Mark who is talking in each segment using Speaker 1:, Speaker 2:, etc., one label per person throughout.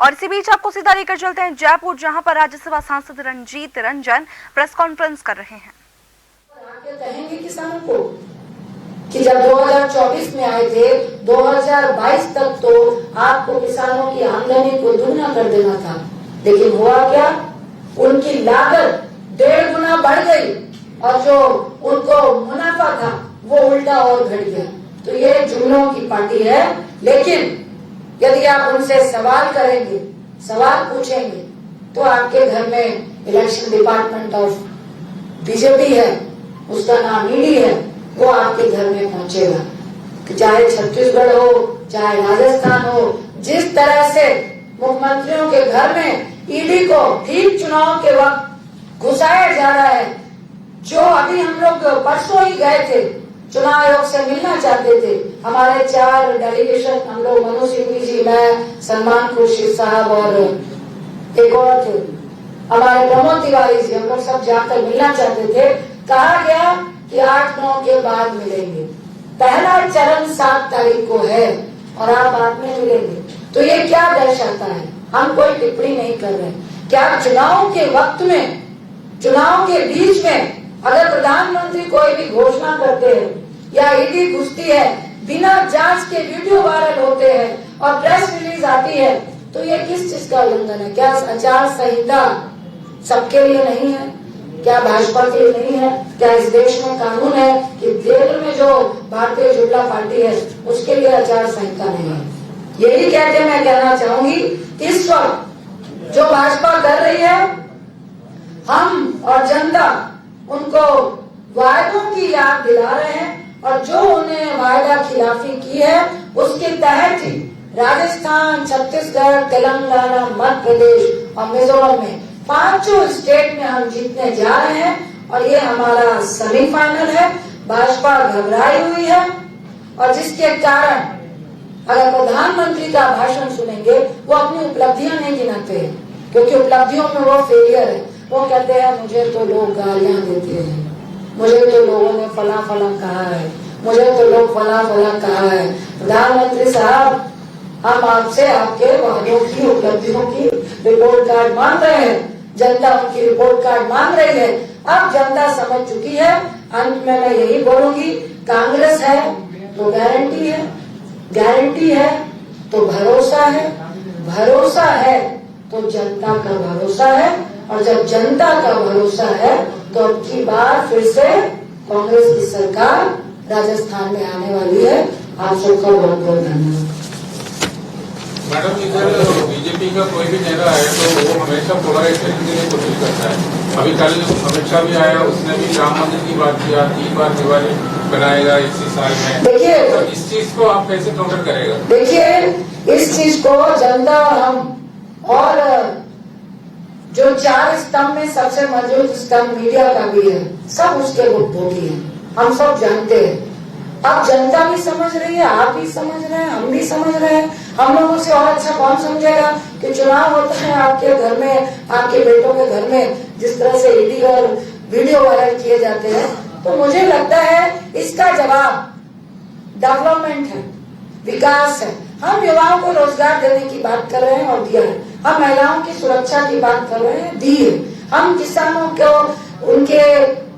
Speaker 1: और इसी बीच आपको सीधा लेकर चलते हैं जयपुर, जहां पर राज्यसभा सांसद रंजीत रंजन प्रेस कॉन्फ्रेंस कर रहे हैं।
Speaker 2: कहेंगे किसानों को कि जब 2024 में आए थे 2022 तक तो आपको किसानों की आमदनी को दुगना कर देना था, लेकिन हुआ क्या? उनकी लागत 1.5 गुना बढ़ गई और जो उनको मुनाफा था वो उल्टा और घट गया। तो ये जुमलों की पार्टी है, लेकिन यदि आप उनसे सवाल करेंगे, सवाल पूछेंगे, तो आपके घर में इलेक्शन डिपार्टमेंट ऑफ बीजेपी है, उसका नाम ईडी है, वो आपके घर में पहुंचेगा। कि चाहे छत्तीसगढ़ हो, चाहे राजस्थान हो, जिस तरह से मुख्यमंत्रियों के घर में ईडी को ठीक चुनाव के वक्त घुसाया जा रहा है। जो अभी हम लोग परसों ही गए थे, चुनाव आयोग से मिलना चाहते थे, हमारे 4 डेलीगेशन, हम लोग मनोज सिंह जी, मैं, सलमान खुर्शीद साहब और एक और थे हमारे प्रमोद तिवारी जी, हम लोग सब जाकर मिलना चाहते थे। कहा गया कि 8-9 के बाद मिलेंगे, पहला चरण 7 तारीख को है और आप बाद में मिलेंगे। तो ये क्या दर्शाता है? हम कोई टिप्पणी नहीं कर रहे। क्या चुनाव के वक्त में, चुनाव के बीच में अगर प्रधानमंत्री कोई भी घोषणा करते हैं या ईडी घुसती है, बिना जांच के वीडियो वायरल होते हैं और प्रेस रिलीज आती है, तो ये किस चीज का उल्लंघन है? क्या आचार संहिता सबके लिए नहीं है? क्या भाजपा के लिए नहीं है? क्या इस देश में कानून है कि जेल में जो भारतीय जनता पार्टी है उसके लिए आचार संहिता नहीं है? यही कहते मैं कहना चाहूंगी कि इस वक्त जो भाजपा कर रही है, हम और जनता उनको वायदों की याद दिला रहे हैं और जो उन्हें वायदा खिलाफी की है उसके तहत ही राजस्थान, छत्तीसगढ़, तेलंगाना, मध्य प्रदेश और मिजोरम में 5 स्टेट में हम जीतने जा रहे हैं और ये हमारा सेमीफाइनल है। भाजपा घबराई हुई है और जिसके कारण अगर प्रधानमंत्री का भाषण सुनेंगे वो अपनी उपलब्धियां नहीं गिनाते हैं, क्योंकि उपलब्धियों में वो फेलियर है। वो कहते हैं मुझे तो लोग गालियां देते हैं, मुझे तो लोगों ने फला फला कहा है, मुझे तो लोग फला फला कहा है। प्रधानमंत्री साहब, हम आपसे आपके वादों की, उपलब्धियों की रिपोर्ट कार्ड मांग रहे हैं। जनता उनकी रिपोर्ट कार्ड मांग रही है। अब जनता समझ चुकी है। अंत में मैं यही बोलूंगी, कांग्रेस है तो गारंटी है, गारंटी है तो भरोसा है, भरोसा है तो जनता का भरोसा है, और जब जनता का भरोसा है तो अब की बार फिर से कांग्रेस की सरकार राजस्थान में आने वाली है। आप सबका बहुत बहुत धन्यवाद।
Speaker 3: मैडम, इधर बीजेपी का कोई भी नेता है तो वो हमेशा पोलराइजेशन के लिए कोशिश करता है। अभी कल अमित शाह भी आया, उसने भी राम मंदिर की बात किया, 3 बार दिवाली बनाएगा इसी साल में। देखिए, तो इस चीज को आप कैसे काउंटर करेगा?
Speaker 2: देखिए, इस चीज को जनता और हम और जो 4 स्तंभ में सबसे मजबूत स्तंभ मीडिया का भी है, सब उसके उपभोगी हैं, हम सब जानते हैं। अब जनता भी समझ रही है, आप भी समझ रहे हैं, हम भी समझ रहे हैं। हम लोगों से और अच्छा कौन समझेगा कि चुनाव होता है आपके घर में, आपके बेटों के घर में, जिस तरह से ईडी और वीडियो वायरल किए जाते हैं। तो मुझे लगता है इसका जवाब डेवलपमेंट है, विकास है। हम युवाओं को रोजगार देने की बात कर रहे हैं और दिया है। हम महिलाओं की सुरक्षा की बात कर रहे हैं, दी है। हम किसानों को उनके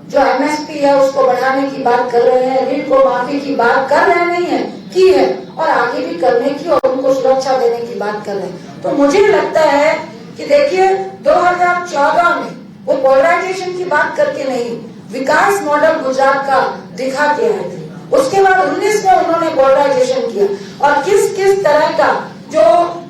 Speaker 2: जो एमएसपी है उसको बढ़ाने की बात कर रहे हैं, ऋण को माफी की बात कर रहे नहीं है, की है, और आगे भी करने की, और उनको सुरक्षा देने की बात कर रहे हैं। तो मुझे लगता है कि देखिए 2014 में वो पोलराइजेशन की बात करके नहीं, विकास मॉडल गुजरात का दिखा के आए थे। उसके बाद 19 में उन्होंने पोलराइजेशन किया और किस किस तरह का जो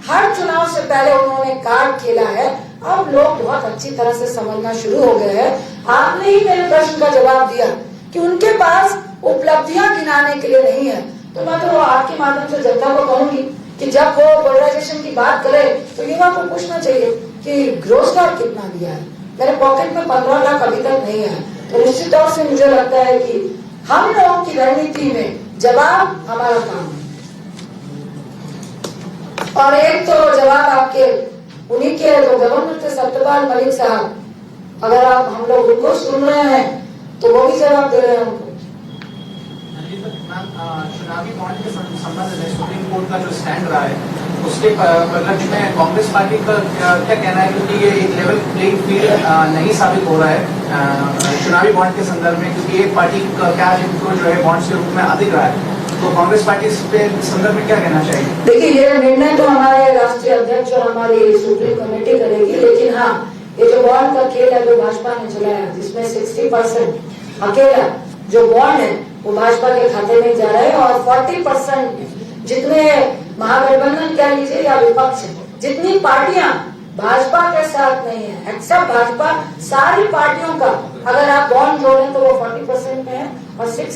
Speaker 2: हर चुनाव से पहले उन्होंने कार्ड खेला है, अब लोग बहुत अच्छी तरह से समझना शुरू हो गए हैं। आपने ही मेरे प्रश्न का जवाब दिया कि उनके पास उपलब्धियां गिनाने के लिए नहीं है। तो मैं तो आपके माध्यम से जनता को कहूंगी कि जब वो पोलराइजेशन की बात करे तो युवा को पूछना चाहिए कि रोजगार कितना दिया है। मेरे पॉकेट में 15 लाख अभी तक नहीं है। तो निश्चित तौर से मुझे लगता है कि हम लोगों की रणनीति में जवाब हमारा काम है। और एक तो जवाब आपके उन्हीं के जो गवर्नर थे सत्यपाल मलिक साहब, अगर आप हम लोग उनको सुन रहे हैं तो वो भी जवाब दे रहे हैं उनको।
Speaker 4: चुनावी बॉन्ड के संबंध में सुप्रीम कोर्ट का जो स्टैंड रहा है उसके लक्ष्य में कांग्रेस पार्टी का क्या कहना है, क्योंकि ये एक लेवल प्लेइंग फील्ड नहीं साबित हो रहा है चुनावी बॉन्ड के संदर्भ में, क्योंकि एक पार्टी का कैश इनको जो है बॉन्ड्स के रूप में अधिक रहा है, तो कांग्रेस पार्टी इस पे संदर्भ में क्या कहना चाहिए?
Speaker 2: देखिए, ये निर्णय तो हमारे राष्ट्रीय अध्यक्ष और हमारी सुप्रीम कमेटी करेगी, लेकिन हाँ, ये जो बॉन्ड का खेल है जो भाजपा ने चलाया, जिसमें 60% अकेला जो बॉन्ड है वो भाजपा के खाते में जा रहा है, और 40% जितने महागठबंधन कह लीजिए या विपक्ष है, जितनी पार्टियां भाजपा के साथ नहीं है, एक्सेप्ट भाजपा, सारी पार्टियों का अगर आप बॉन्ड जोड़ें तो वो 40% में है, और